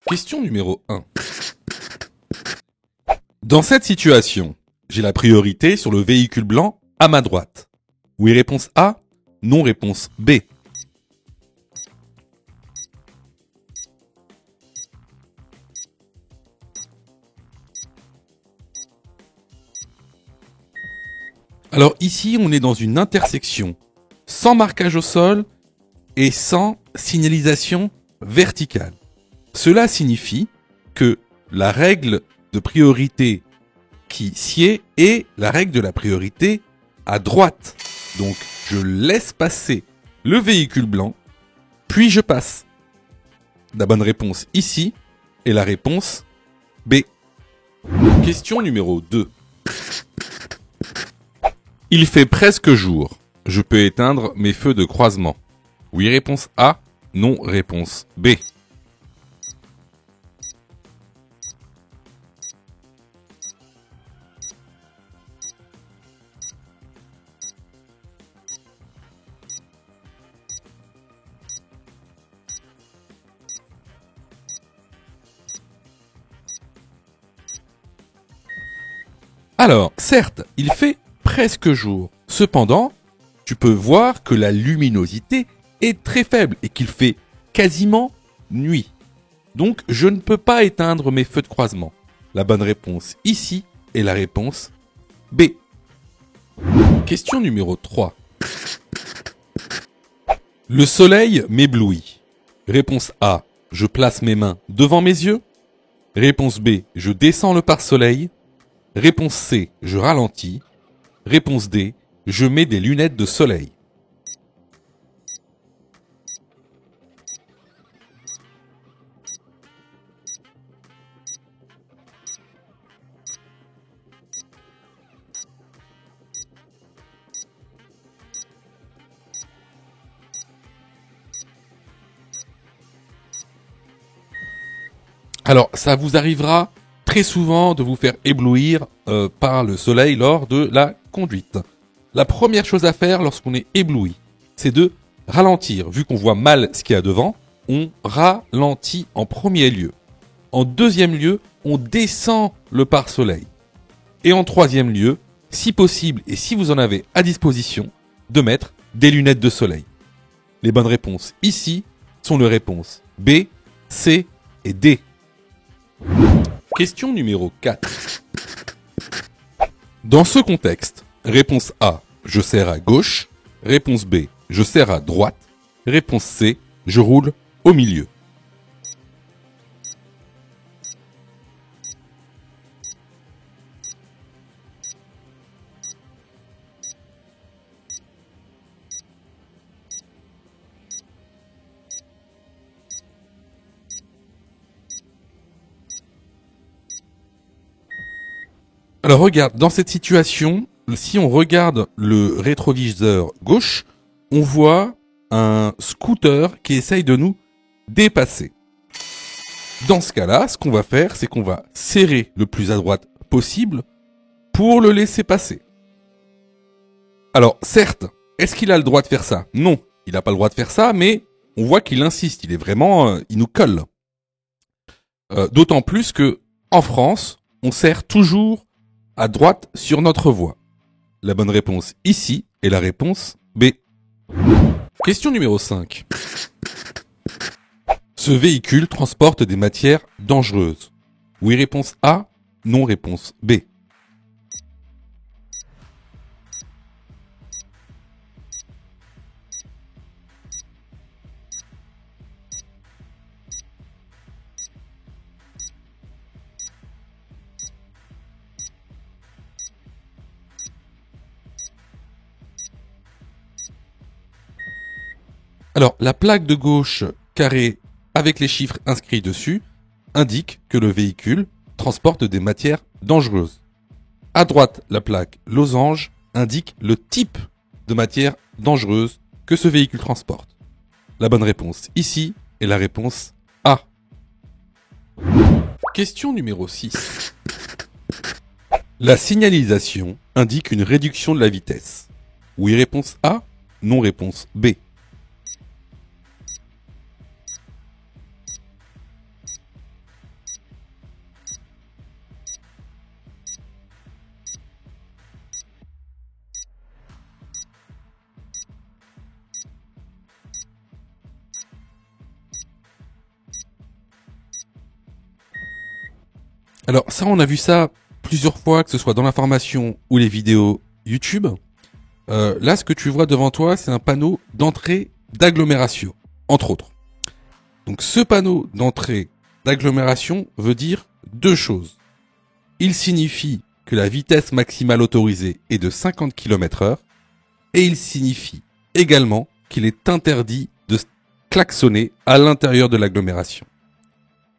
Question numéro 1. Dans cette situation, j'ai la priorité sur le véhicule blanc à ma droite. Oui, réponse A. Non, réponse B. Alors ici, on est dans une intersection sans marquage au sol et sans signalisation verticale. Cela signifie que la règle de priorité qui sied est la règle de la priorité à droite. Donc, je laisse passer le véhicule blanc, puis je passe. La bonne réponse ici est la réponse B. Question numéro 2. Il fait presque jour. Je peux éteindre mes feux de croisement. Oui, réponse A. Non, réponse B. Alors, certes, il fait presque jour. Cependant, tu peux voir que la luminosité est très faible et qu'il fait quasiment nuit. Donc, je ne peux pas éteindre mes feux de croisement. La bonne réponse ici est la réponse B. Question numéro 3. Le soleil m'éblouit. Réponse A. Je place mes mains devant mes yeux. Réponse B. Je descends le pare-soleil. Réponse C. Je ralentis. Réponse D. Je mets des lunettes de soleil. Alors, ça vous arrivera très souvent de vous faire éblouir par le soleil lors de la conduite. La première chose à faire lorsqu'on est ébloui, c'est de ralentir. Vu qu'on voit mal ce qu'il y a devant, on ralentit en premier lieu. En deuxième lieu, on descend le pare-soleil. Et en troisième lieu, si possible et si vous en avez à disposition, de mettre des lunettes de soleil. Les bonnes réponses ici sont les réponses B, C et D. Question numéro 4. Dans ce contexte, réponse A, je serre à gauche. Réponse B, je serre à droite. Réponse C, je roule au milieu. Alors regarde, dans cette situation, si on regarde le rétroviseur gauche, on voit un scooter qui essaye de nous dépasser. Dans ce cas-là, ce qu'on va faire, c'est qu'on va serrer le plus à droite possible pour le laisser passer. Alors certes, est-ce qu'il a le droit de faire ça? Non, il n'a pas le droit de faire ça, mais on voit qu'il insiste, il est vraiment, il nous colle. D'autant plus que en France, on serre toujours à droite sur notre voie. La bonne réponse ici est la réponse B. Question numéro 5. Ce véhicule transporte des matières dangereuses. Oui, réponse A. Non, réponse B. Alors, la plaque de gauche carrée avec les chiffres inscrits dessus indique que le véhicule transporte des matières dangereuses. À droite, la plaque losange indique le type de matière dangereuse que ce véhicule transporte. La bonne réponse ici est la réponse A. Question numéro 6. La signalisation indique une réduction de la vitesse. Oui, réponse A. Non, réponse B. Alors ça, on a vu ça plusieurs fois, que ce soit dans la formation ou les vidéos YouTube. Là, ce que tu vois devant toi, c'est un panneau d'entrée d'agglomération, entre autres. Donc ce panneau d'entrée d'agglomération veut dire deux choses. Il signifie que la vitesse maximale autorisée est de 50 km/h et il signifie également qu'il est interdit de klaxonner à l'intérieur de l'agglomération.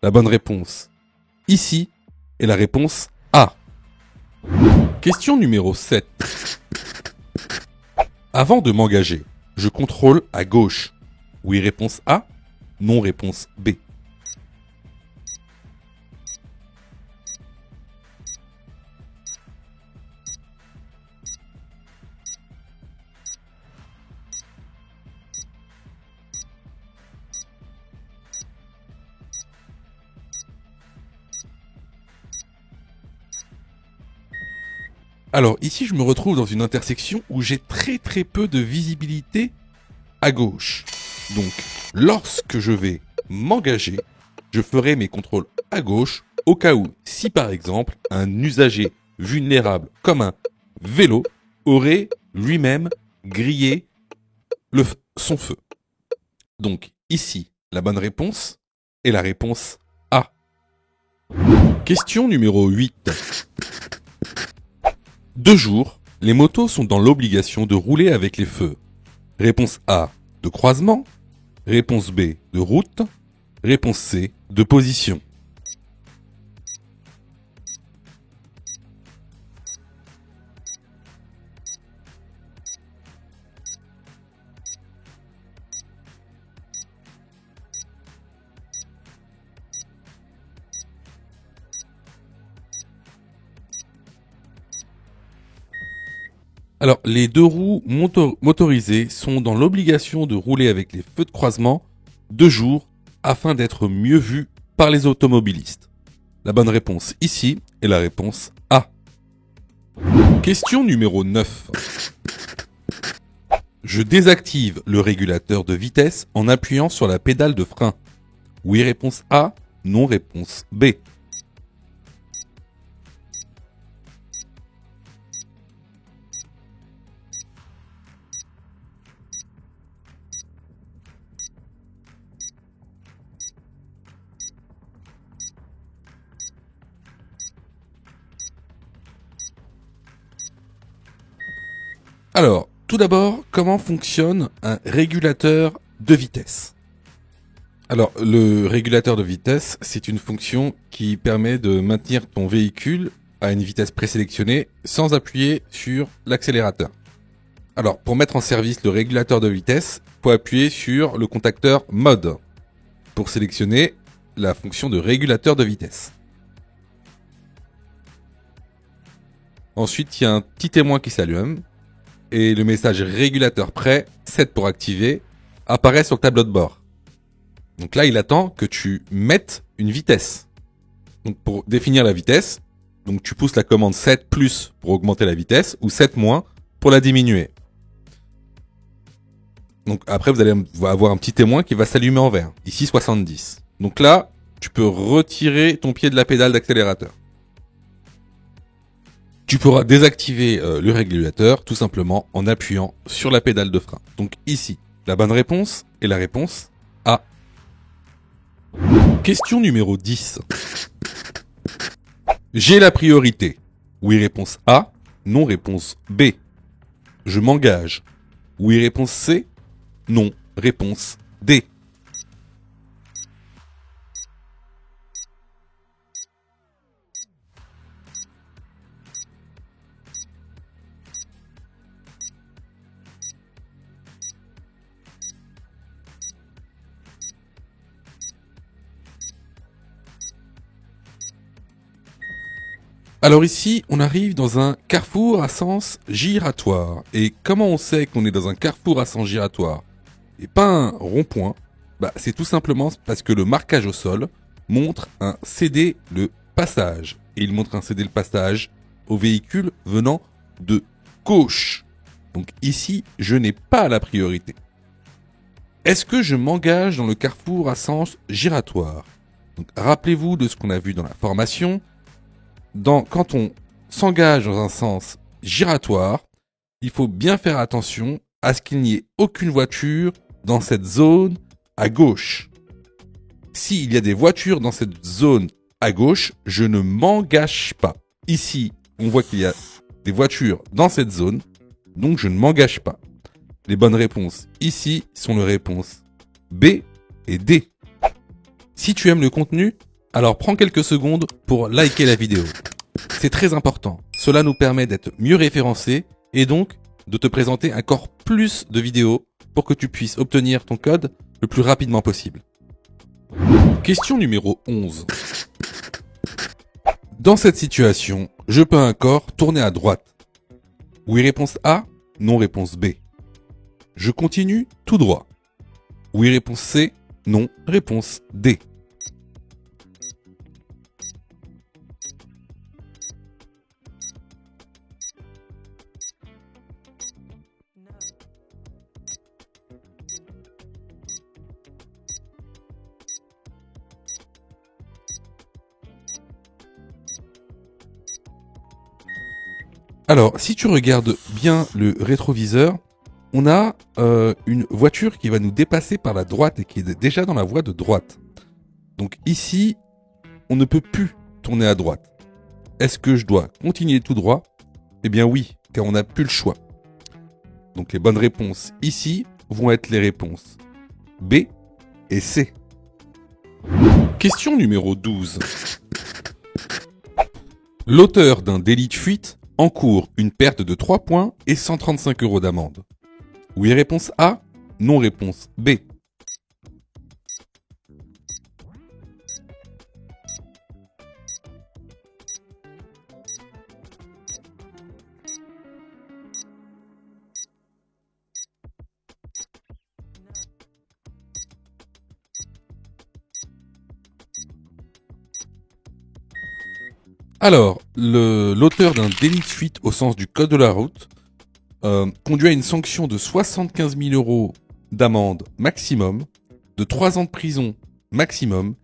La bonne réponse ici est la réponse A. Question numéro 7. Avant de m'engager, je contrôle à gauche. Oui, réponse A. Non, réponse B. Alors ici, je me retrouve dans une intersection où j'ai très peu de visibilité à gauche. Donc, lorsque je vais m'engager, je ferai mes contrôles à gauche au cas où, si par exemple, un usager vulnérable comme un vélo aurait lui-même grillé son feu. Donc ici, la bonne réponse est la réponse A. Question numéro 8. De jour, les motos sont dans l'obligation de rouler avec les feux. Réponse A, de croisement. Réponse B, de route. Réponse C, de position. Alors, les deux roues motorisées sont dans l'obligation de rouler avec les feux de croisement de jour afin d'être mieux vus par les automobilistes. La bonne réponse ici est la réponse A. Question numéro 9. Je désactive le régulateur de vitesse en appuyant sur la pédale de frein. Oui, réponse A. Non, réponse B. Alors, tout d'abord, comment fonctionne un régulateur de vitesse ? Alors, le régulateur de vitesse, c'est une fonction qui permet de maintenir ton véhicule à une vitesse présélectionnée sans appuyer sur l'accélérateur. Alors, pour mettre en service le régulateur de vitesse, il faut appuyer sur le contacteur Mode pour sélectionner la fonction de régulateur de vitesse. Ensuite, il y a un petit témoin qui s'allume et le message régulateur prêt, 7 pour activer, apparaît sur le tableau de bord. Donc là, il attend que tu mettes une vitesse. Donc pour définir la vitesse, donc tu pousses la commande 7 plus pour augmenter la vitesse ou 7 moins pour la diminuer. Donc après, vous allez avoir un petit témoin qui va s'allumer en vert. Ici, 70. Donc là, tu peux retirer ton pied de la pédale d'accélérateur. Tu pourras désactiver le régulateur tout simplement en appuyant sur la pédale de frein. Donc ici, la bonne réponse est la réponse A. Question numéro 10. J'ai la priorité. Oui, réponse A. Non, réponse B. Je m'engage. Oui, réponse C. Non, réponse D. Alors ici, on arrive dans un carrefour à sens giratoire. Et comment on sait qu'on est dans un carrefour à sens giratoire et pas un rond-point? C'est tout simplement parce que le marquage au sol montre un céder le passage. Et il montre un céder le passage au véhicule venant de gauche. Donc ici, je n'ai pas la priorité. Est-ce que je m'engage dans le carrefour à sens giratoire? Donc rappelez-vous de ce qu'on a vu dans la formation. quand on s'engage dans un sens giratoire, il faut bien faire attention à ce qu'il n'y ait aucune voiture dans cette zone à gauche. S'il y a des voitures dans cette zone à gauche, je ne m'engage pas. Ici, on voit qu'il y a des voitures dans cette zone, donc je ne m'engage pas. Les bonnes réponses ici sont les réponses B et D. Si tu aimes le contenu, alors prends quelques secondes pour liker la vidéo. C'est très important. Cela nous permet d'être mieux référencés et donc de te présenter encore plus de vidéos pour que tu puisses obtenir ton code le plus rapidement possible. Question numéro 11. Dans cette situation, je peux encore tourner à droite. Oui, réponse A, non, réponse B. Je continue tout droit. Oui, réponse C, non, réponse D. Alors, si tu regardes bien le rétroviseur, on a une voiture qui va nous dépasser par la droite et qui est déjà dans la voie de droite. Donc ici, on ne peut plus tourner à droite. Est-ce que je dois continuer tout droit? Eh bien oui, car on n'a plus le choix. Donc les bonnes réponses ici vont être les réponses B et C. Question numéro 12. L'auteur d'un délit de fuite encourt une perte de 3 points et 135 € d'amende. Oui, réponse A. Non, réponse B. Alors, l'auteur d'un délit de fuite au sens du code de la route conduit à une sanction de 75 000 € d'amende maximum, de 3 ans de prison maximum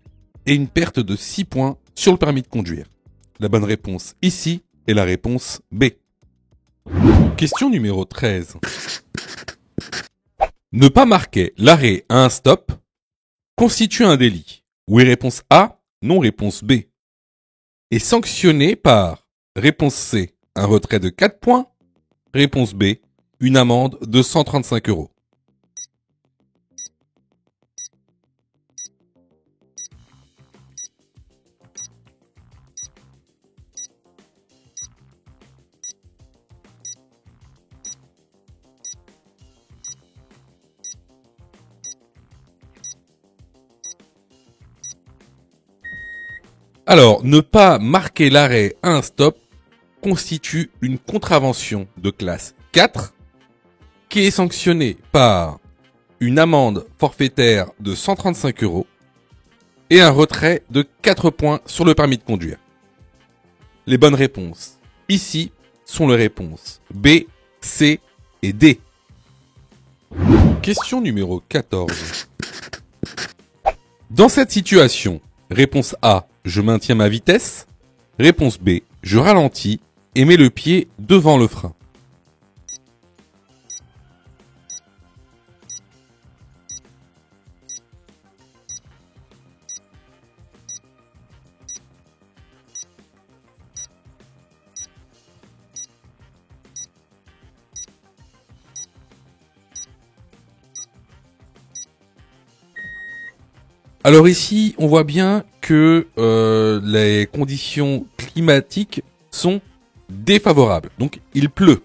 et une perte de 6 points sur le permis de conduire. La bonne réponse ici est la réponse B. Question numéro 13. Ne pas marquer l'arrêt à un stop constitue un délit. Oui, réponse A. Non, réponse B. Est sanctionné par réponse C, un retrait de 4 points, réponse B, une amende de 135 €. Alors, ne pas marquer l'arrêt à un stop constitue une contravention de classe 4 qui est sanctionnée par une amende forfaitaire de 135 € et un retrait de 4 points sur le permis de conduire. Les bonnes réponses ici sont les réponses B, C et D. Question numéro 14. Dans cette situation, réponse A, je maintiens ma vitesse. Réponse B, je ralentis et mets le pied devant le frein. Alors ici, on voit bien que les conditions climatiques sont défavorables. Donc il pleut.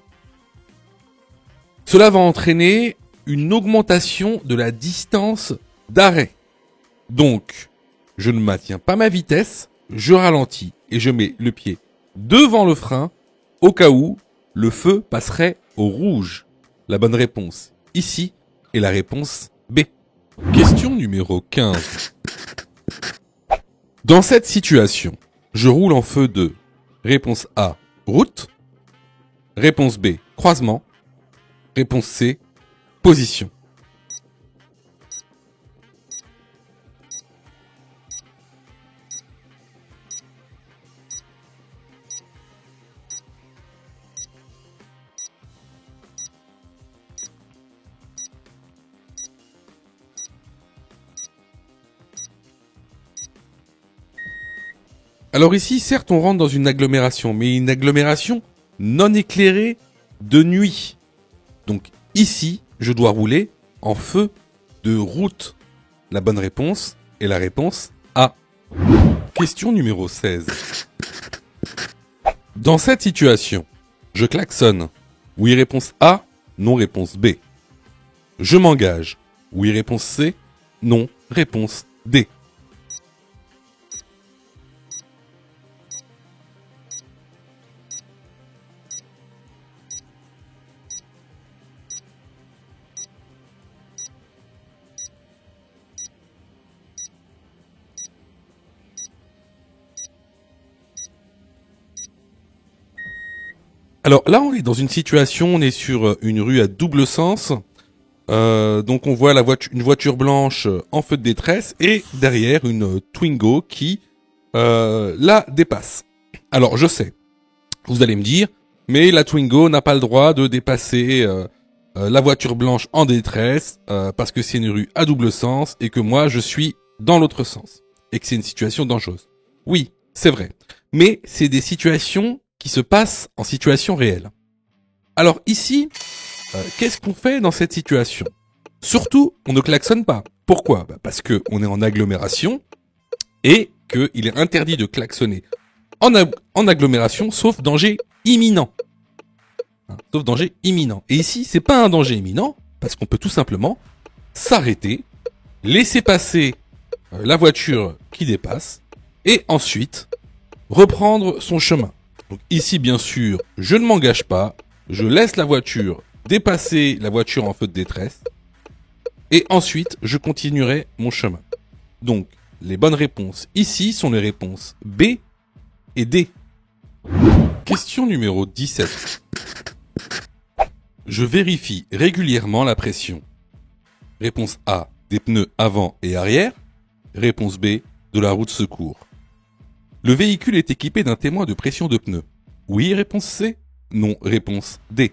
Cela va entraîner une augmentation de la distance d'arrêt. Donc, je ne maintiens pas ma vitesse, je ralentis et je mets le pied devant le frein au cas où le feu passerait au rouge. La bonne réponse ici est la réponse B. Question numéro 15. Dans cette situation, je roule en feu de réponse A, route, réponse B, croisement, réponse C, position. Alors ici, certes, on rentre dans une agglomération, mais une agglomération non éclairée de nuit. Donc ici, je dois rouler en feu de route. La bonne réponse est la réponse A. Question numéro 16. Dans cette situation, je klaxonne. Oui, réponse A. Non, réponse B. Je m'engage. Oui, réponse C. Non, réponse D. Alors là, on est dans une situation, on est sur une rue à double sens. Donc on voit une voiture blanche en feu de détresse et derrière une Twingo qui la dépasse. Alors je sais, vous allez me dire, mais la Twingo n'a pas le droit de dépasser la voiture blanche en détresse parce que c'est une rue à double sens et que moi je suis dans l'autre sens et que c'est une situation dangereuse. Oui, c'est vrai, mais c'est des situations qui se passent en situation réelle. Alors ici, qu'est-ce qu'on fait dans cette situation? Surtout, on ne klaxonne pas. Pourquoi? Parce que on est en agglomération et qu'il est interdit de klaxonner en agglomération, sauf danger imminent. Sauf danger imminent. Et ici, c'est pas un danger imminent, parce qu'on peut tout simplement s'arrêter, laisser passer la voiture qui dépasse, et ensuite reprendre son chemin. Donc ici, bien sûr, je ne m'engage pas, je laisse la voiture dépasser la voiture en feu de détresse, et ensuite, je continuerai mon chemin. Donc, les bonnes réponses ici sont les réponses B et D. Question numéro 17. Je vérifie régulièrement la pression. Réponse A, des pneus avant et arrière. Réponse B, de la roue de secours. Le véhicule est équipé d'un témoin de pression de pneus. Oui, réponse C. Non, réponse D.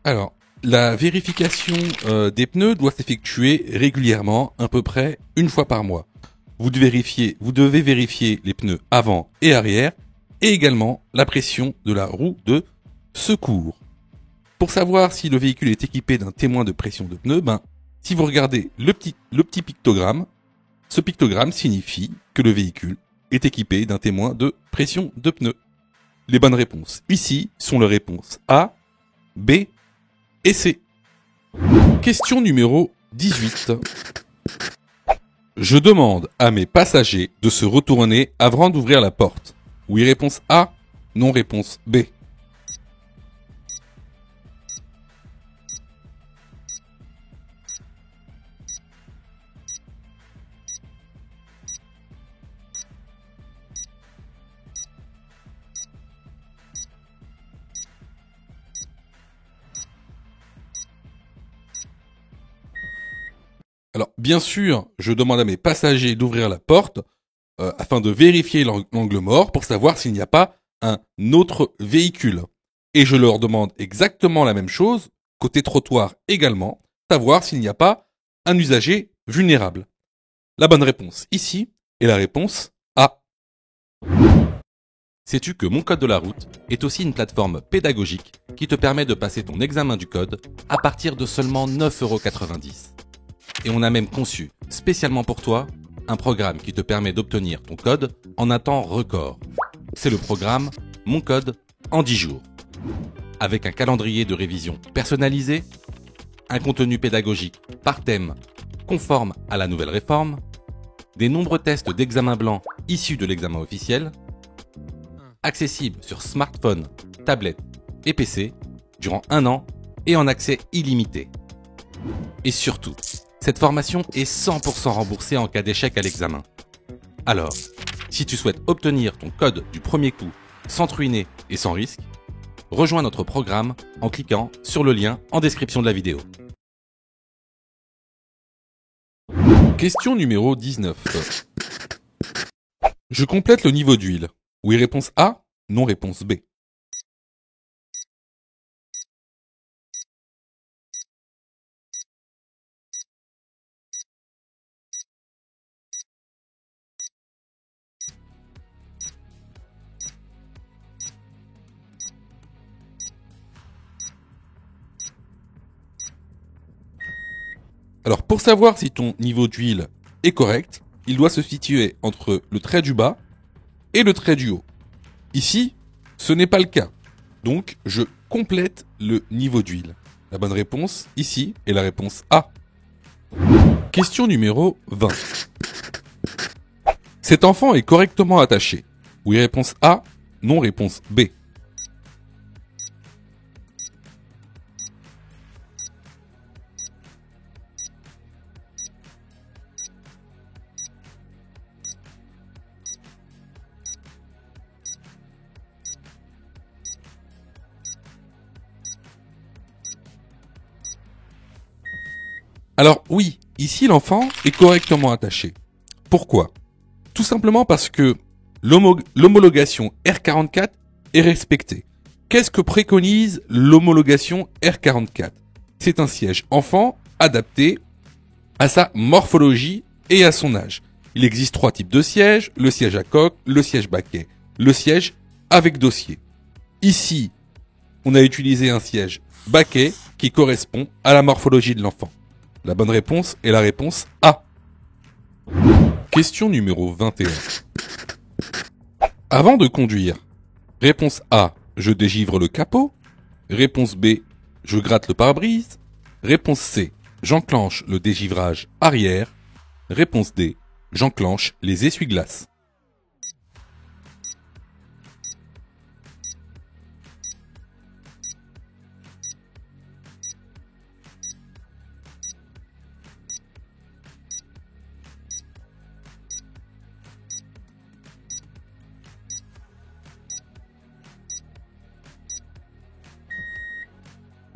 Alors, la vérification des pneus doit s'effectuer régulièrement, à peu près une fois par mois. Vous devez vérifier les pneus avant et arrière, et également la pression de la roue de secours. Pour savoir si le véhicule est équipé d'un témoin de pression de pneus, si vous regardez le petit pictogramme, ce pictogramme signifie que le véhicule est équipé d'un témoin de pression de pneus. Les bonnes réponses ici sont les réponses A, B et C. Question numéro 18. Je demande à mes passagers de se retourner avant d'ouvrir la porte. Oui, réponse A. Non, réponse B. Alors, bien sûr, je demande à mes passagers d'ouvrir la porte afin de vérifier l'angle mort pour savoir s'il n'y a pas un autre véhicule. Et je leur demande exactement la même chose, côté trottoir également, savoir s'il n'y a pas un usager vulnérable. La bonne réponse ici est la réponse A. Sais-tu que Mon Code de la route est aussi une plateforme pédagogique qui te permet de passer ton examen du code à partir de seulement 9,90 €. Et on a même conçu, spécialement pour toi, un programme qui te permet d'obtenir ton code en un temps record. C'est le programme Mon Code en 10 jours. Avec un calendrier de révision personnalisé, un contenu pédagogique par thème conforme à la nouvelle réforme, des nombreux tests d'examen blanc issus de l'examen officiel, accessible sur smartphone, tablette et PC durant 1 an et en accès illimité. Et surtout, cette formation est 100% remboursée en cas d'échec à l'examen. Alors, si tu souhaites obtenir ton code du premier coup sans te ruiner et sans risque, rejoins notre programme en cliquant sur le lien en description de la vidéo. Question numéro 19. Je complète le niveau d'huile. Oui, réponse A. Non, réponse B. Alors, pour savoir si ton niveau d'huile est correct, il doit se situer entre le trait du bas et le trait du haut. Ici, ce n'est pas le cas. Donc, je complète le niveau d'huile. La bonne réponse, ici, est la réponse A. Question numéro 20. Cet enfant est correctement attaché. Oui, réponse A. Non, réponse B. Alors oui, ici l'enfant est correctement attaché. Pourquoi ? Tout simplement parce que l'homologation R44 est respectée. Qu'est-ce que préconise l'homologation R44 ? C'est un siège enfant adapté à sa morphologie et à son âge. Il existe 3 types de sièges, le siège à coque, le siège baquet, le siège avec dossier. Ici, on a utilisé un siège baquet qui correspond à la morphologie de l'enfant. La bonne réponse est la réponse A. Question numéro 21. Avant de conduire, réponse A, je dégivre le capot. Réponse B, je gratte le pare-brise. Réponse C, j'enclenche le dégivrage arrière. Réponse D, j'enclenche les essuie-glaces.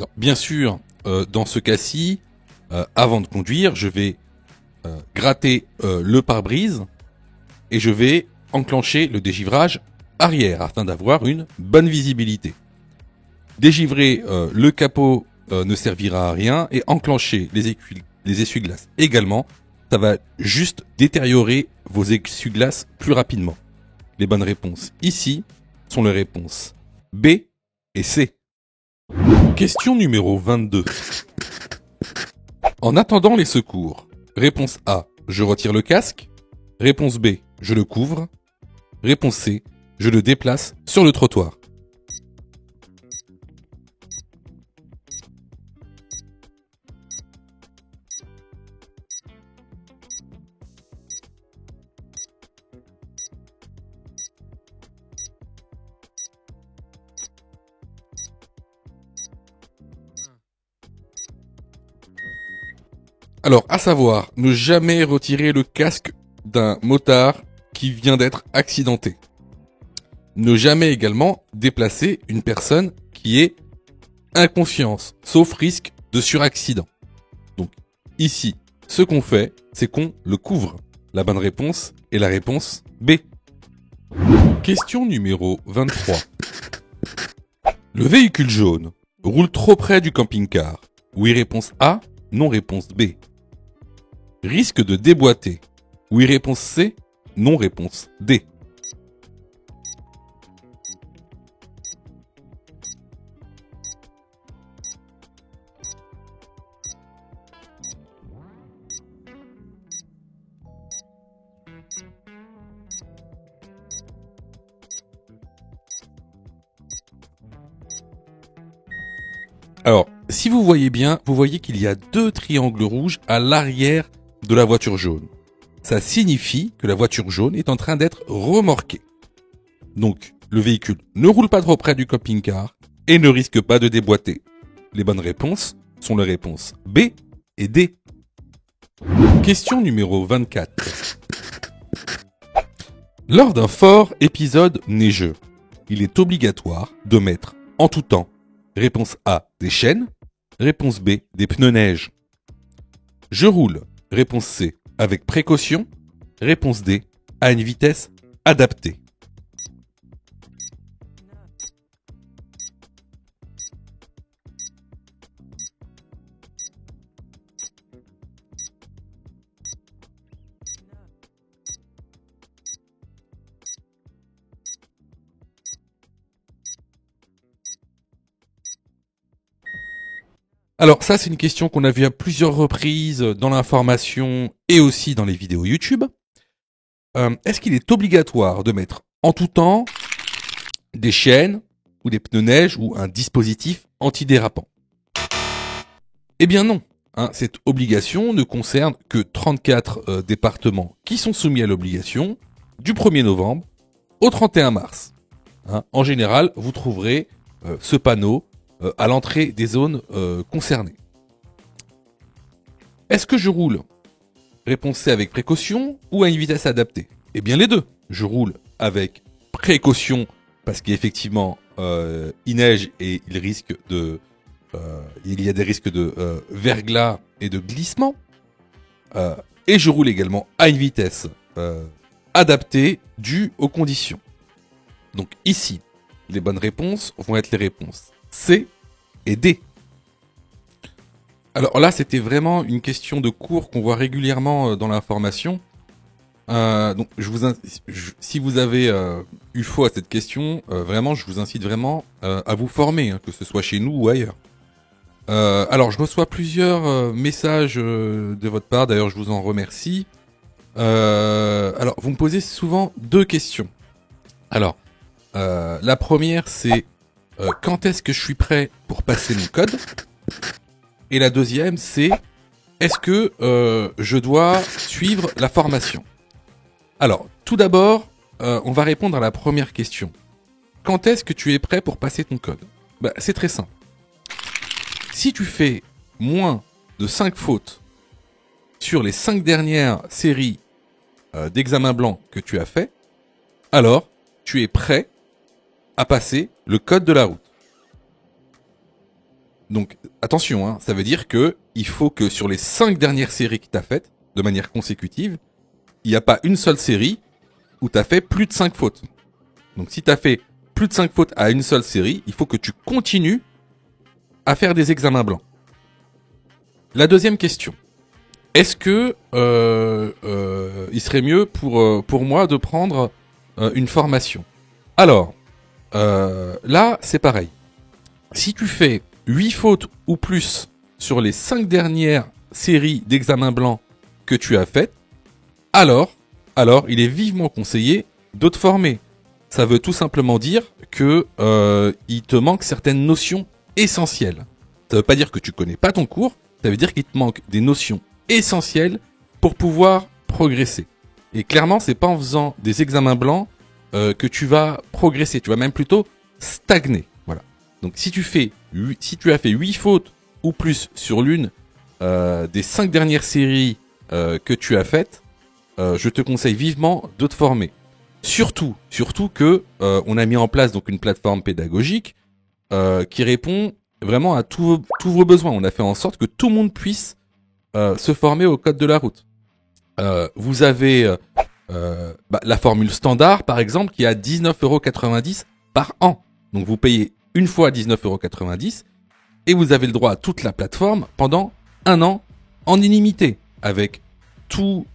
Non, bien sûr, dans ce cas-ci, avant de conduire, je vais gratter le pare-brise et je vais enclencher le dégivrage arrière afin d'avoir une bonne visibilité. Dégivrer le capot ne servira à rien et enclencher les essuie-glaces également, ça va juste détériorer vos essuie-glaces plus rapidement. Les bonnes réponses ici sont les réponses B et C. Question numéro 22. En attendant les secours, réponse A, je retire le casque. Réponse B, je le couvre. Réponse C, je le déplace sur le trottoir. Alors, à savoir, ne jamais retirer le casque d'un motard qui vient d'être accidenté. Ne jamais également déplacer une personne qui est inconsciente, sauf risque de suraccident. Donc, ici, ce qu'on fait, c'est qu'on le couvre. La bonne réponse est la réponse B. Question numéro 23. Le véhicule jaune roule trop près du camping-car. Oui, réponse A. Non, réponse B. Risque de déboîter. Oui, réponse C. Non, réponse D. Alors, si vous voyez bien, vous voyez qu'il y a 2 triangles rouges à l'arrière de la voiture jaune. Ça signifie que la voiture jaune est en train d'être remorquée. Donc, le véhicule ne roule pas trop près du camping-car et ne risque pas de déboîter. Les bonnes réponses sont les réponses B et D. Question numéro 24. Lors d'un fort épisode neigeux, il est obligatoire de mettre en tout temps réponse A, des chaînes. Réponse B, des pneus neige. Je roule. Réponse C, avec précaution. Réponse D, à une vitesse adaptée. Alors ça, c'est une question qu'on a vue à plusieurs reprises dans l'information et aussi dans les vidéos YouTube. Est-ce qu'il est obligatoire de mettre en tout temps des chaînes ou des pneus neige ou un dispositif antidérapant? Eh bien non. Cette obligation ne concerne que 34 départements qui sont soumis à l'obligation du 1er novembre au 31 mars. En général, vous trouverez ce panneau à l'entrée des zones concernées. Est-ce que je roule, réponse C, avec précaution ou à une vitesse adaptée? Eh bien les deux. Je roule avec précaution parce qu'effectivement il neige et il y a des risques de verglas et de glissement. Et je roule également à une vitesse adaptée due aux conditions. Donc ici, les bonnes réponses vont être les réponses C et D. Alors là, c'était vraiment une question de cours qu'on voit régulièrement dans l'information. Donc, si vous avez eu faux à cette question, vraiment, je vous incite vraiment à vous former, que ce soit chez nous ou ailleurs. Alors, je reçois plusieurs messages de votre part. D'ailleurs, je vous en remercie. Alors, vous me posez souvent deux questions. Alors, la première, c'est quand est-ce que je suis prêt pour passer mon code? Et la deuxième, c'est est-ce que je dois suivre la formation? Alors, tout d'abord, on va répondre à la première question. Quand est-ce que tu es prêt pour passer ton code? C'est très simple. Si tu fais moins de 5 fautes sur les 5 dernières séries d'examens blancs que tu as fait, alors tu es prêt à passer le code de la route. Donc attention, ça veut dire que il faut que sur les 5 dernières séries que tu as faites, de manière consécutive, il n'y a pas une seule série où tu as fait plus de 5 fautes. Donc si tu as fait plus de 5 fautes à une seule série, il faut que tu continues à faire des examens blancs. La deuxième question. Est-ce que il serait mieux pour moi de prendre une formation? Alors, là, c'est pareil. Si tu fais 8 fautes ou plus sur les 5 dernières séries d'examens blancs que tu as faites, alors, il est vivement conseillé de te former. Ça veut tout simplement dire que il te manque certaines notions essentielles. Ça veut pas dire que tu connais pas ton cours, ça veut dire qu'il te manque des notions essentielles pour pouvoir progresser. Et clairement, c'est pas en faisant des examens blancs que tu vas progresser, tu vas même plutôt stagner. Voilà. Donc si tu as fait 8 fautes ou plus sur l'une des 5 dernières séries que tu as faites, je te conseille vivement de te former. Surtout que on a mis en place donc une plateforme pédagogique qui répond vraiment à tous vos besoins. On a fait en sorte que tout le monde puisse se former au code de la route. Vous avez la formule standard, par exemple, qui est à 19,90 € par an. Donc vous payez une fois 19,90 € et vous avez le droit à toute la plateforme pendant 1 an en illimité, avec tous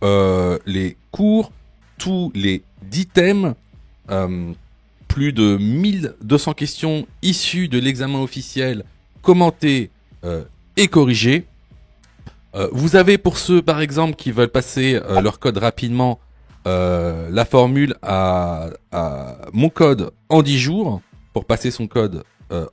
les cours, tous les 10 thèmes, plus de 1200 questions issues de l'examen officiel, commentées et corrigées. Vous avez pour ceux par exemple qui veulent passer leur code rapidement, la formule à mon code en 10 jours, pour passer son code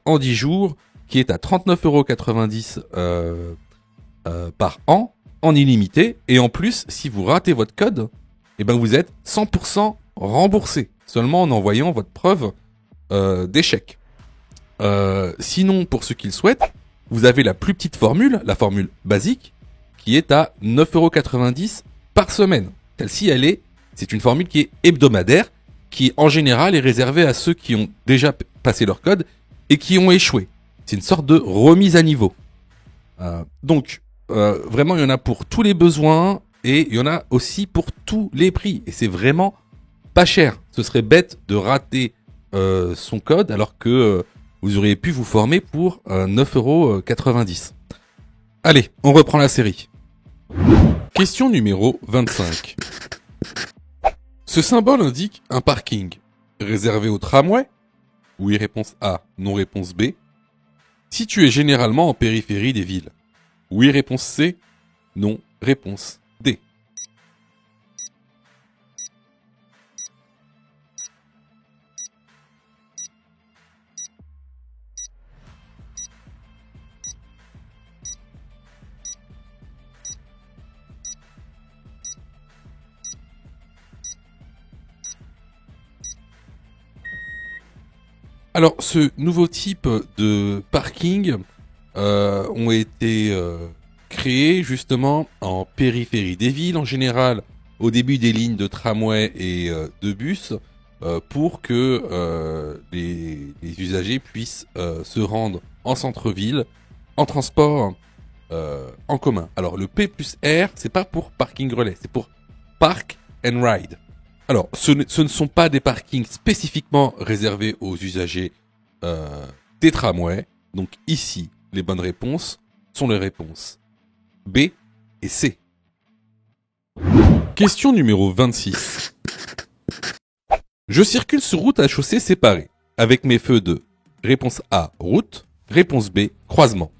en 10 jours, qui est à 39,90 € par an, en illimité. Et en plus, si vous ratez votre code, vous êtes 100% remboursé, seulement en envoyant votre preuve d'échec. Sinon, pour ceux qui le souhaitent, vous avez la plus petite formule, la formule basique, qui est à 9,90 € par semaine. Celle-ci, c'est une formule qui est hebdomadaire, qui en général est réservée à ceux qui ont déjà passé leur code et qui ont échoué. C'est une sorte de remise à niveau. Donc, vraiment, il y en a pour tous les besoins. et il y en a aussi pour tous les prix. Et c'est vraiment pas cher. Ce serait bête de rater son code alors que vous auriez pu vous former pour 9,90 €. Allez, on reprend la série. Question numéro 25. Ce symbole indique un parking réservé au tramway. Oui, réponse A, non, réponse B. Situé généralement en périphérie des villes. Oui, réponse C, non, réponse D. Alors, ce nouveau type de parking ont été créés justement en périphérie des villes, en général au début des lignes de tramway et de bus, pour que les usagers puissent se rendre en centre-ville, en transport en commun. Alors, le P plus R, c'est pas pour parking relais, c'est pour park and ride. Alors, ce ne sont pas des parkings spécifiquement réservés aux usagers des tramways. Donc ici, les bonnes réponses sont les réponses B et C. Question numéro 26. Je circule sur route à chaussée séparée, avec mes feux de réponse A, route, réponse B, croisement.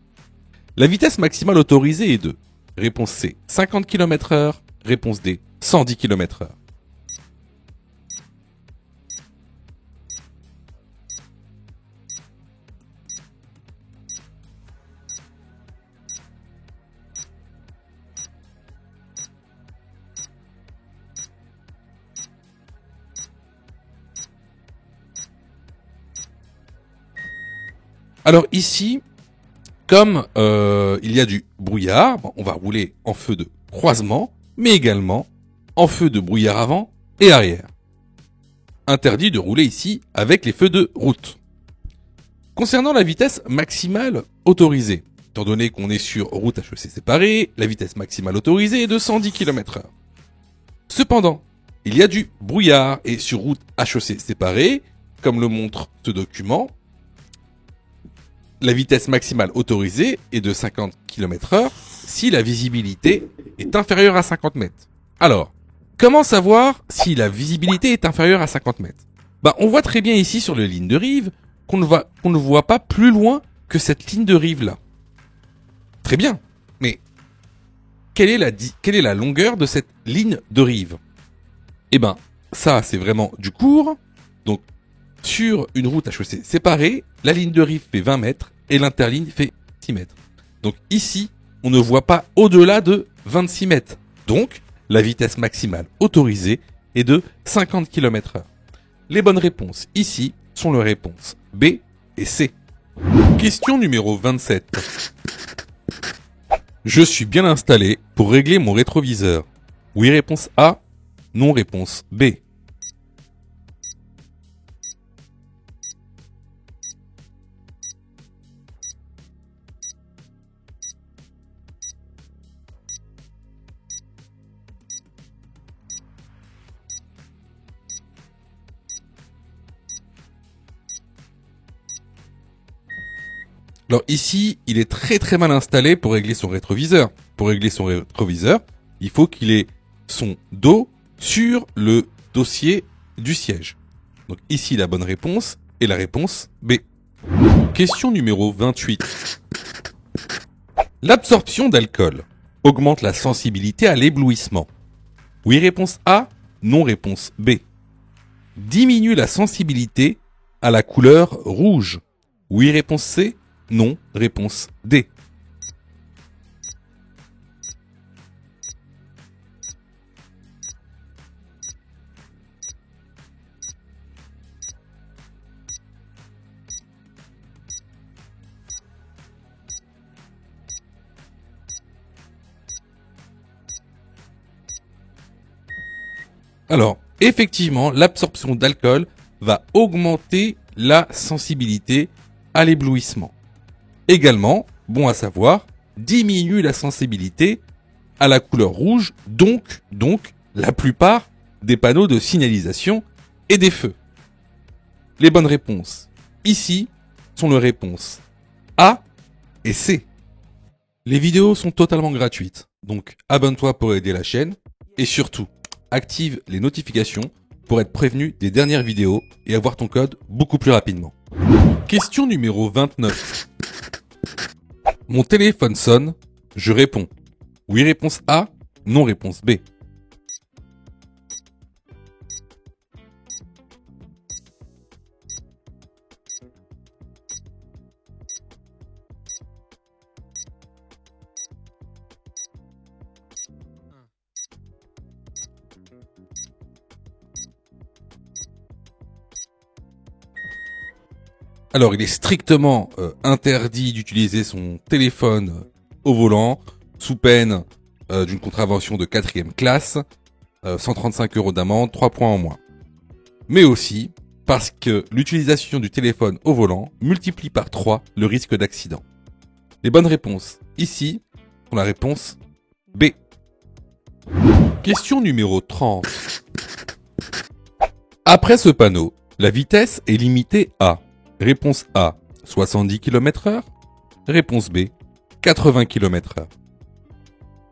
La vitesse maximale autorisée est de réponse C, 50 km/h, réponse D, 110 km/h. Alors ici, comme il y a du brouillard, on va rouler en feu de croisement, mais également en feu de brouillard avant et arrière. Interdit de rouler ici avec les feux de route. Concernant la vitesse maximale autorisée, étant donné qu'on est sur route à chaussée séparée, la vitesse maximale autorisée est de 110 km/h. Cependant, il y a du brouillard et sur route à chaussée séparée, comme le montre ce document, la vitesse maximale autorisée est de 50 km/h si la visibilité est inférieure à 50 mètres. Alors, comment savoir si la visibilité est inférieure à 50 mètres? On voit très bien ici sur les lignes de rive qu'on ne voit pas plus loin que cette ligne de rive là. Très bien, mais quelle est la longueur de cette ligne de rive? Ça c'est vraiment du court. Donc sur une route à chaussée séparée, la ligne de rive fait 20 mètres et l'interligne fait 6 mètres. Donc ici, on ne voit pas au-delà de 26 mètres. Donc, la vitesse maximale autorisée est de 50 km/h. Les bonnes réponses ici sont les réponses B et C. Question numéro 27. Je suis bien installé pour régler mon rétroviseur. Oui, réponse A. Non, réponse B. Alors ici, il est très mal installé pour régler son rétroviseur. Pour régler son rétroviseur, il faut qu'il ait son dos sur le dossier du siège. Donc ici, la bonne réponse est la réponse B. Question numéro 28. L'absorption d'alcool augmente la sensibilité à l'éblouissement. Oui, réponse A. Non, réponse B. Diminue la sensibilité à la couleur rouge. Oui, réponse C. Non, réponse D. Alors, effectivement, l'absorption d'alcool va augmenter la sensibilité à l'éblouissement. Également, bon à savoir, diminue la sensibilité à la couleur rouge, donc la plupart des panneaux de signalisation et des feux. Les bonnes réponses ici sont les réponses A et C. Les vidéos sont totalement gratuites, donc abonne-toi pour aider la chaîne et surtout, active les notifications pour être prévenu des dernières vidéos et avoir ton code beaucoup plus rapidement. Question numéro 29. Mon téléphone sonne, je réponds. Oui, réponse A, non, réponse B. Alors, il est strictement interdit d'utiliser son téléphone au volant, sous peine d'une contravention de 4e classe, 135 € d'amende, 3 points en moins. Mais aussi parce que l'utilisation du téléphone au volant multiplie par 3 le risque d'accident. Les bonnes réponses ici sont la réponse B. Question numéro 30. Après ce panneau, la vitesse est limitée à réponse A, 70 km/h. Réponse B, 80 km/h.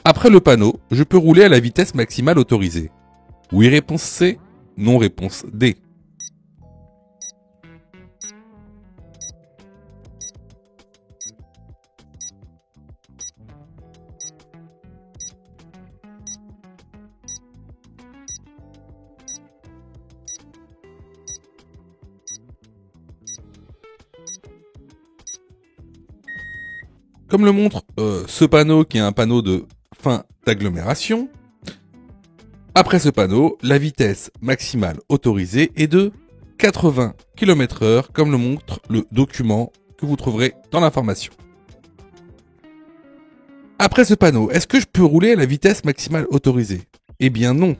Après le panneau, je peux rouler à la vitesse maximale autorisée. Oui, réponse C. Non, réponse D. Comme le montre ce panneau qui est un panneau de fin d'agglomération, après ce panneau, la vitesse maximale autorisée est de 80 km/h, comme le montre le document que vous trouverez dans l'information. Après ce panneau, est-ce que je peux rouler à la vitesse maximale autorisée? Eh bien non.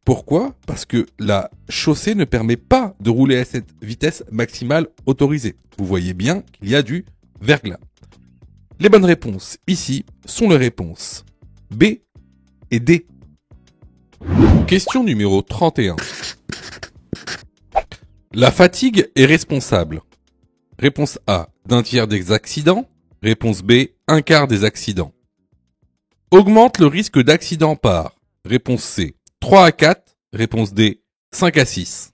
Pourquoi? Parce que la chaussée ne permet pas de rouler à cette vitesse maximale autorisée. Vous voyez bien qu'il y a du verglas. Les bonnes réponses ici sont les réponses B et D. Question numéro 31. La fatigue est responsable. Réponse A, d'un tiers des accidents. Réponse B, un quart des accidents. Augmente le risque d'accident par. Réponse C, 3 à 4. Réponse D, 5 à 6.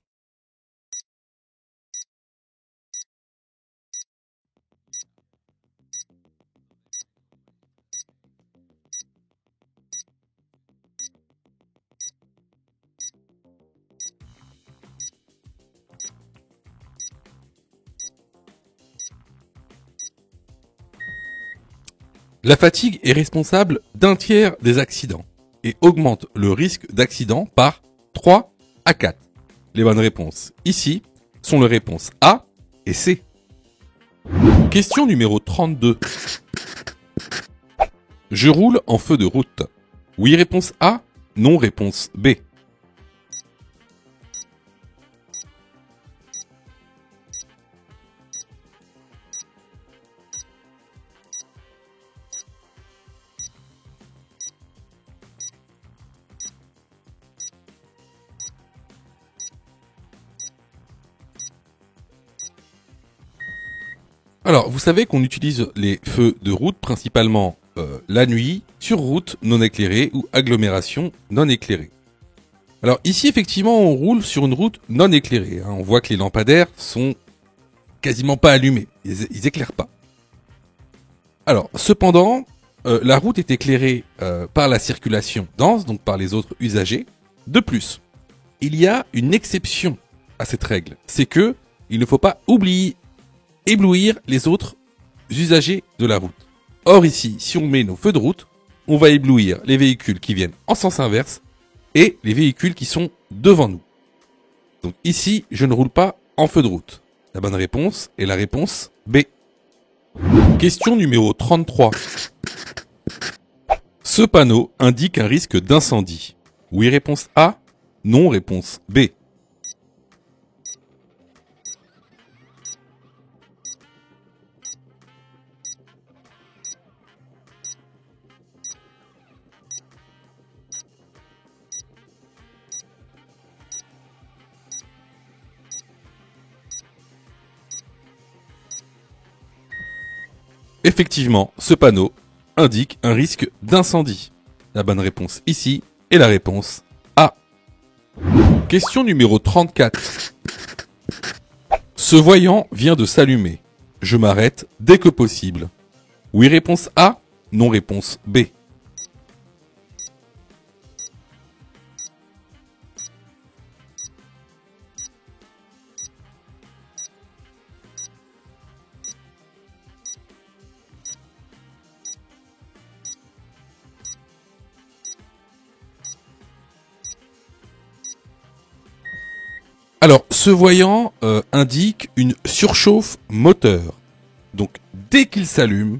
La fatigue est responsable d'un tiers des accidents et augmente le risque d'accident par 3 à 4. Les bonnes réponses ici sont les réponses A et C. Question numéro 32. Je roule en feu de route. Oui, réponse A. Non, réponse B. Alors, vous savez qu'on utilise les feux de route principalement la nuit, sur route non éclairée ou agglomération non éclairée. Alors ici, effectivement, on roule sur une route non éclairée. On voit que les lampadaires sont quasiment pas allumés. Ils éclairent pas. Alors, cependant, la route est éclairée par la circulation dense, donc par les autres usagers. De plus, il y a une exception à cette règle. C'est que il ne faut pas éblouir les autres usagers de la route. Or ici, si on met nos feux de route, on va éblouir les véhicules qui viennent en sens inverse et les véhicules qui sont devant nous. Donc ici, je ne roule pas en feu de route. La bonne réponse est la réponse B. Question numéro 33. Ce panneau indique un risque d'incendie. Oui, réponse A. Non, réponse B. Effectivement, ce panneau indique un risque d'incendie. La bonne réponse ici est la réponse A. Question numéro 34. Ce voyant vient de s'allumer. Je m'arrête dès que possible. Oui, réponse A. Non, réponse B. Alors, ce voyant indique une surchauffe moteur. Donc, dès qu'il s'allume,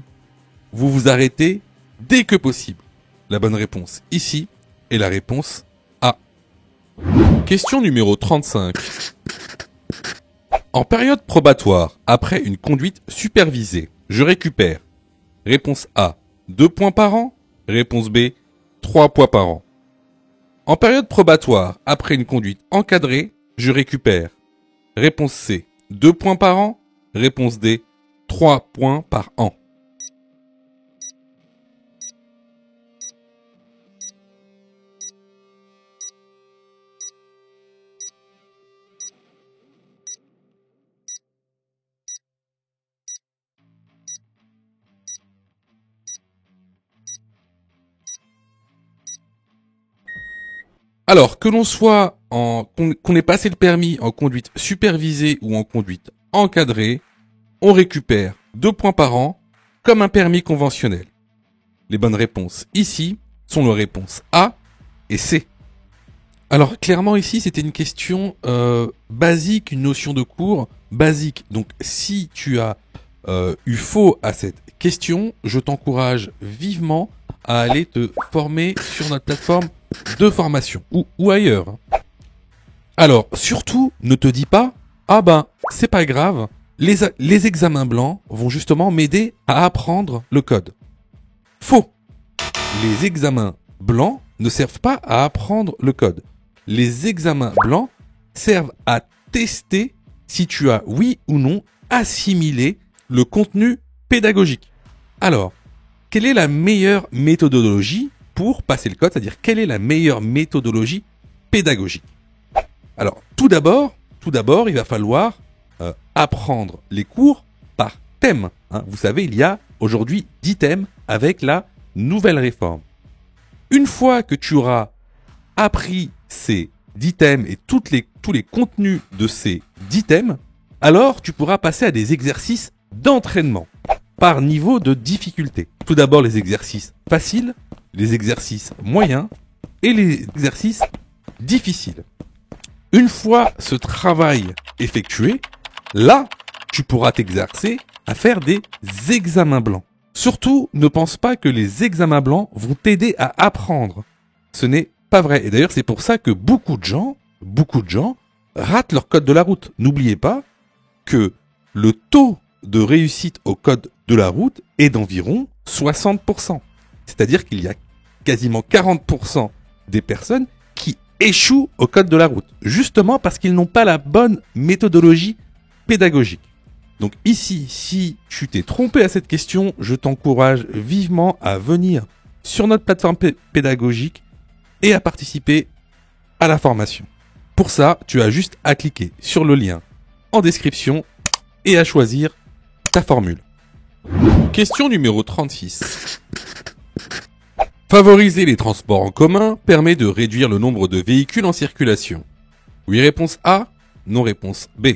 vous vous arrêtez dès que possible. La bonne réponse ici est la réponse A. Question numéro 35. En période probatoire, après une conduite supervisée, je récupère. Réponse A, 2 points par an. Réponse B, 3 points par an. En période probatoire, après une conduite encadrée, je récupère. Réponse C, 2 points par an. Réponse D, 3 points par an. Alors, que l'on soit qu'on ait passé le permis en conduite supervisée ou en conduite encadrée, on récupère 2 points par an comme un permis conventionnel. Les bonnes réponses ici sont les réponses A et C. Alors clairement ici c'était une question basique, une notion de cours basique. Donc si tu as eu faux à cette question, je t'encourage vivement à aller te former sur notre plateforme de formation ou ailleurs. Alors surtout ne te dis pas ah ben c'est pas grave, les examens blancs vont justement m'aider à apprendre le code. Faux. Les examens blancs ne servent pas à apprendre le code. Les examens blancs servent à tester si tu as, oui ou non, assimilé le contenu pédagogique. Alors, quelle est la meilleure méthodologie pour passer le code? C'est-à-dire, quelle est la meilleure méthodologie pédagogique? Alors, tout d'abord, il va falloir apprendre les cours par thème. Vous savez, il y a aujourd'hui 10 thèmes avec la nouvelle réforme. Une fois que tu auras appris ces 10 thèmes et tous les contenus de ces 10 thèmes, alors tu pourras passer à des exercices d'entraînement par niveau de difficulté. Tout d'abord les exercices faciles, les exercices moyens et les exercices difficiles. Une fois ce travail effectué, là, tu pourras t'exercer à faire des examens blancs. Surtout, ne pense pas que les examens blancs vont t'aider à apprendre. Ce n'est pas vrai. Et d'ailleurs, c'est pour ça que beaucoup de gens ratent leur code de la route. N'oubliez pas que le taux de réussite au code de la route est d'environ 60%. C'est-à-dire qu'il y a quasiment 40% des personnes qui échouent au code de la route. Justement parce qu'ils n'ont pas la bonne méthodologie pédagogique. Donc ici, si tu t'es trompé à cette question, je t'encourage vivement à venir sur notre plateforme pédagogique et à participer à la formation. Pour ça, tu as juste à cliquer sur le lien en description et à choisir ta formule. Question numéro 36. Favoriser les transports en commun permet de réduire le nombre de véhicules en circulation. Oui, réponse A, non, réponse B.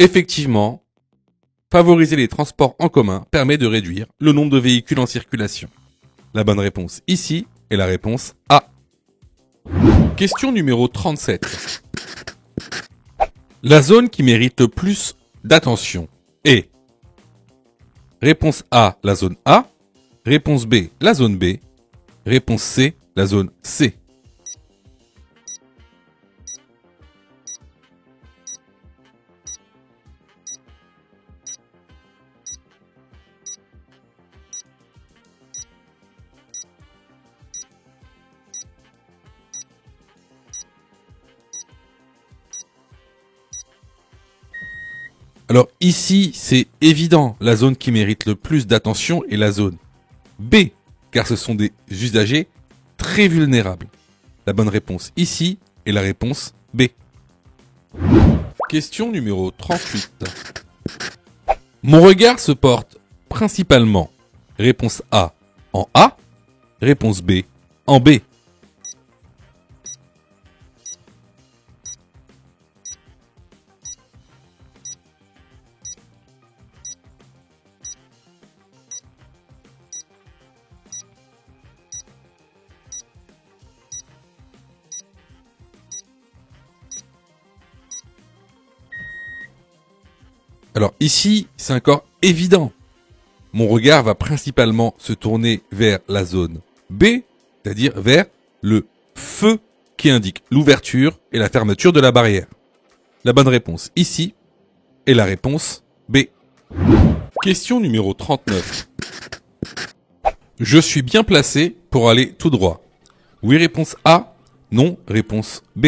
Effectivement, favoriser les transports en commun permet de réduire le nombre de véhicules en circulation. La bonne réponse ici est la réponse A. Question numéro 37. La zone qui mérite le plus d'attention est réponse A, la zone A, réponse B, la zone B, réponse C, la zone C. Alors ici, c'est évident, la zone qui mérite le plus d'attention est la zone B, car ce sont des usagers très vulnérables. La bonne réponse ici est la réponse B. Question numéro 38. Mon regard se porte principalement, réponse A, en A, réponse B, en B. Alors ici, c'est encore évident. Mon regard va principalement se tourner vers la zone B, c'est-à-dire vers le feu qui indique l'ouverture et la fermeture de la barrière. La bonne réponse ici est la réponse B. Question numéro 39. Je suis bien placé pour aller tout droit. Oui, réponse A. Non, réponse B.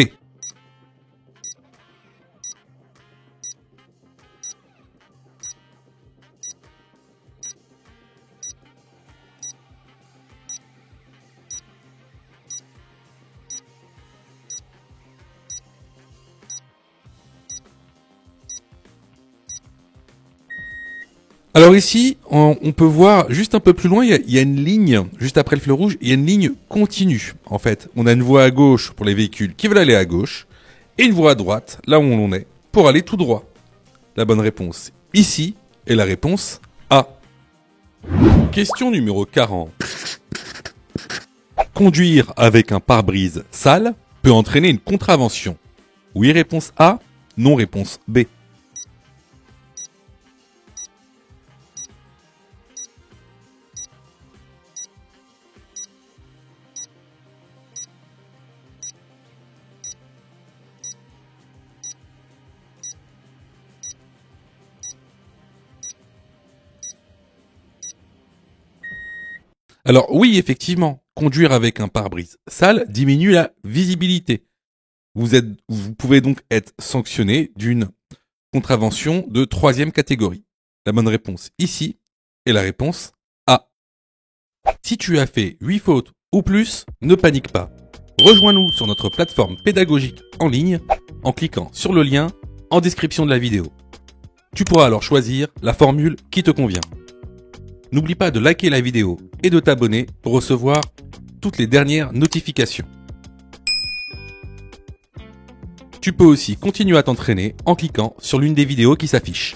Alors ici, on peut voir juste un peu plus loin, il y a une ligne, juste après le feu rouge, il y a une ligne continue. En fait, on a une voie à gauche pour les véhicules qui veulent aller à gauche, et une voie à droite, là où on est, pour aller tout droit. La bonne réponse ici est la réponse A. Question numéro 40. Conduire avec un pare-brise sale peut entraîner une contravention. Oui, réponse A. Non, réponse B. Alors oui, effectivement, conduire avec un pare-brise sale diminue la visibilité. Vous pouvez donc être sanctionné d'une contravention de 3e catégorie. La bonne réponse ici est la réponse A. Si tu as fait 8 fautes ou plus, ne panique pas. Rejoins-nous sur notre plateforme pédagogique en ligne en cliquant sur le lien en description de la vidéo. Tu pourras alors choisir la formule qui te convient. N'oublie pas de liker la vidéo et de t'abonner pour recevoir toutes les dernières notifications. Tu peux aussi continuer à t'entraîner en cliquant sur l'une des vidéos qui s'affichent.